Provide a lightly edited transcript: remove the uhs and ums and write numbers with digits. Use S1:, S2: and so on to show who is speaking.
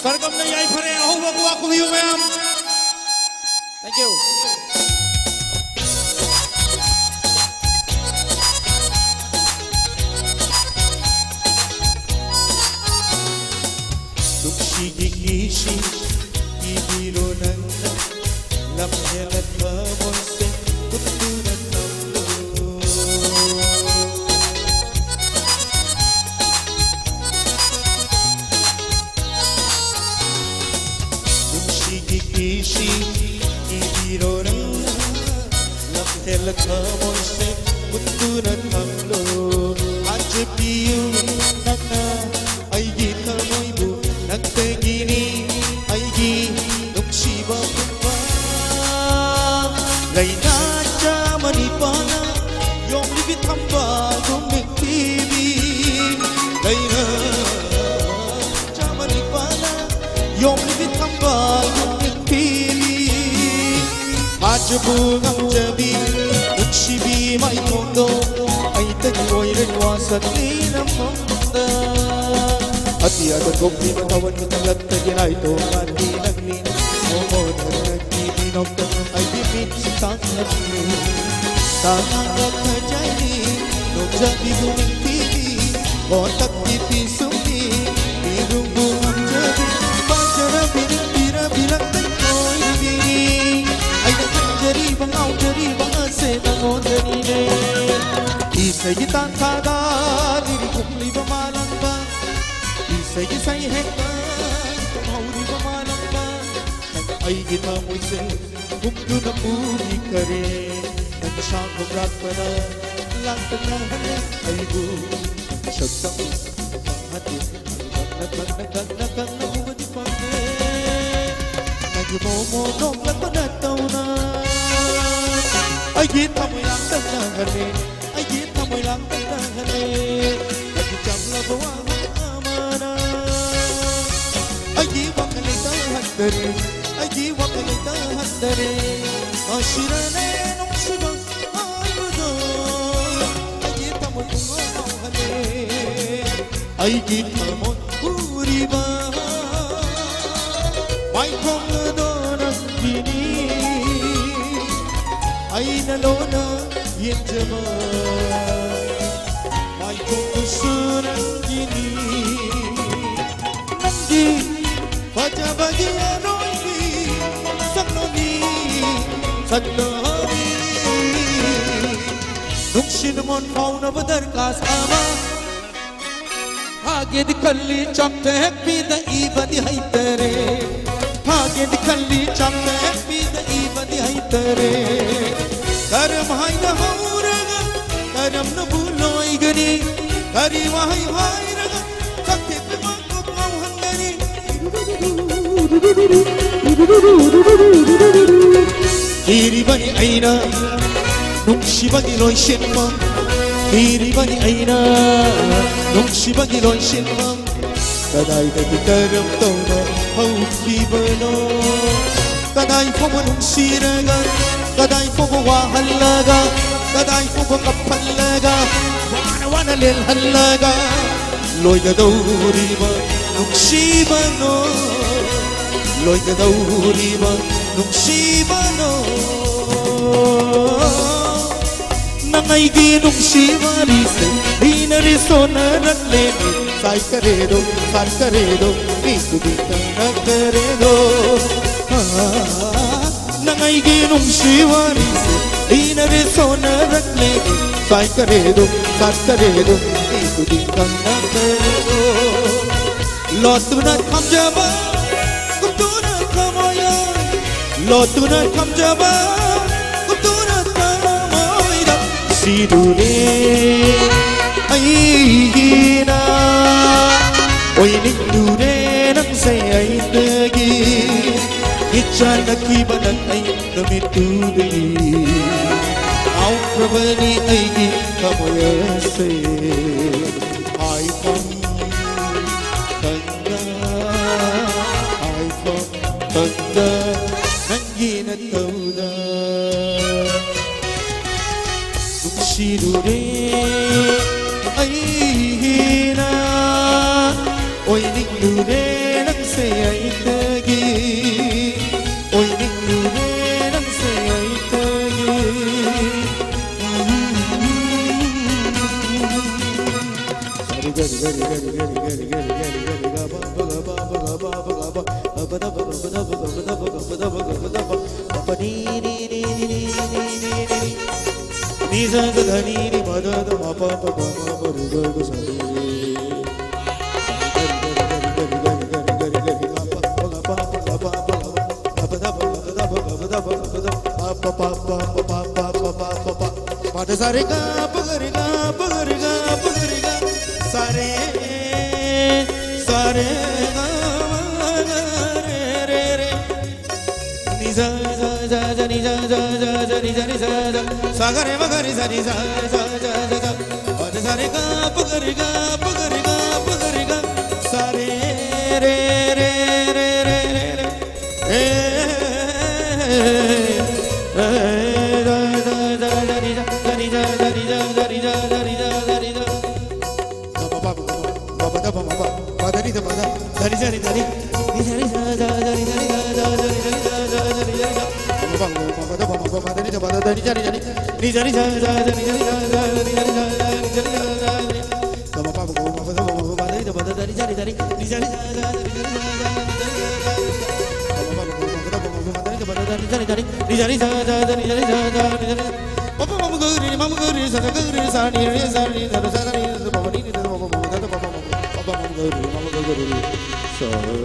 S1: Sargam na yay pare ahuwa ko ako view ma'am. Thank you. Dukshigi kishi ibiro nanda lamhelat mamonse kutunan namlo. Dukshigi kishi ibiro nanda lamhelat mamonse kutunan namlo. Aaj piyu nana aigi thamoibu nagtagini aigi nuksiba pumpa laina chamani pana yom libit hamba gumik tibi laina chamani pana yom libit hamba gumik tibi ajabu gamjabi nuksibi mai kondo ai tagloiren wasatlinam manda Ati ada kopi matawan kutalat taginay to mati naglin Momo na nagtitinok to ay bibit sa tangat mo Tangat na jayni Nogjabi gumintili Kontak tipisumi Birung bungam jabi Pajara binang bilang tayo'y nagini Ay nakanjari bang aw jari bang ase Nangon janine Isa'y gitang kada Lirikong liba malang ba Say hekta, mauri bamalang ba Ay kita mo'y se, bukdo na puli ka rin Nagkasang kumrat pa na, langtag na halik ay bu Siyagtang pangatin, nagnagang na humadi pa rin Nagmomonong lang pa na taw na Ay kita mo'y langtag na halik Ay kita mo'y langtag na halik Nagkicam labawang Aji wakalita handare ashirane nukshiba ayudo aji tamon hale aji tamon puriba mai thong dona dini ai nalona yenjama mai thong suran dini nandi baca bagian Sadnami Nukshinamon fauna badar kasama Hage di kalli chapte happy the eva di haitere Hage di kalli chapte happy the eva di haitere Karam haina hauraga Karam na buloy gani Kari wahai hairaga Sakti pimakot mau hangani Diri bani aina Nungshi bagi loy shenmam Diri bani aina Nungshi bagi loy shenmam Kadai dagi karam tawna Hau kibano Kadai fogo nungshi raga Kadai fogo wahalaga Kadai fogo kapalaga Wana wana lel halaga Loy gadawri ba Nungshi bano Loy gadawri ba Nuksibano Nangay ginong siwarise Dinariso na nagleni Say karedo, san karedo Ito di ka nagkaredo Nangay ginong siwarise Dinariso na nagleni Say karedo, san karedo Ito di ka nagkaredo Lotu na kamjaba Kutuna kamaya Lotuna kamjaba Kutuna kamoida Sidure Aihina Oy nindure nang sayay tagi Ichana kibanan ay namitudagi Aw prabani aigi kamoyase Ay pang tanda Ay pang tanda Nangina tawda Nuksidure ay hina ôi ninh đu đê nắng say ấy tơ gi ôi ninh đu đê nắng say ấy tơ gi ni sa ga da ni ni ma da da ma pa pa pa ma pa ri ga ga sa ni pa da sa re ga pa ga re ga pa ga re ga pa ga re ga sa re ga ma ga re re ni sa ni sa ni sa ni sa sa ga re ma ga re sa ni sa pa da sa re ga pa ga re ga pa ga re ga pa ga re ga sa re re re re re re So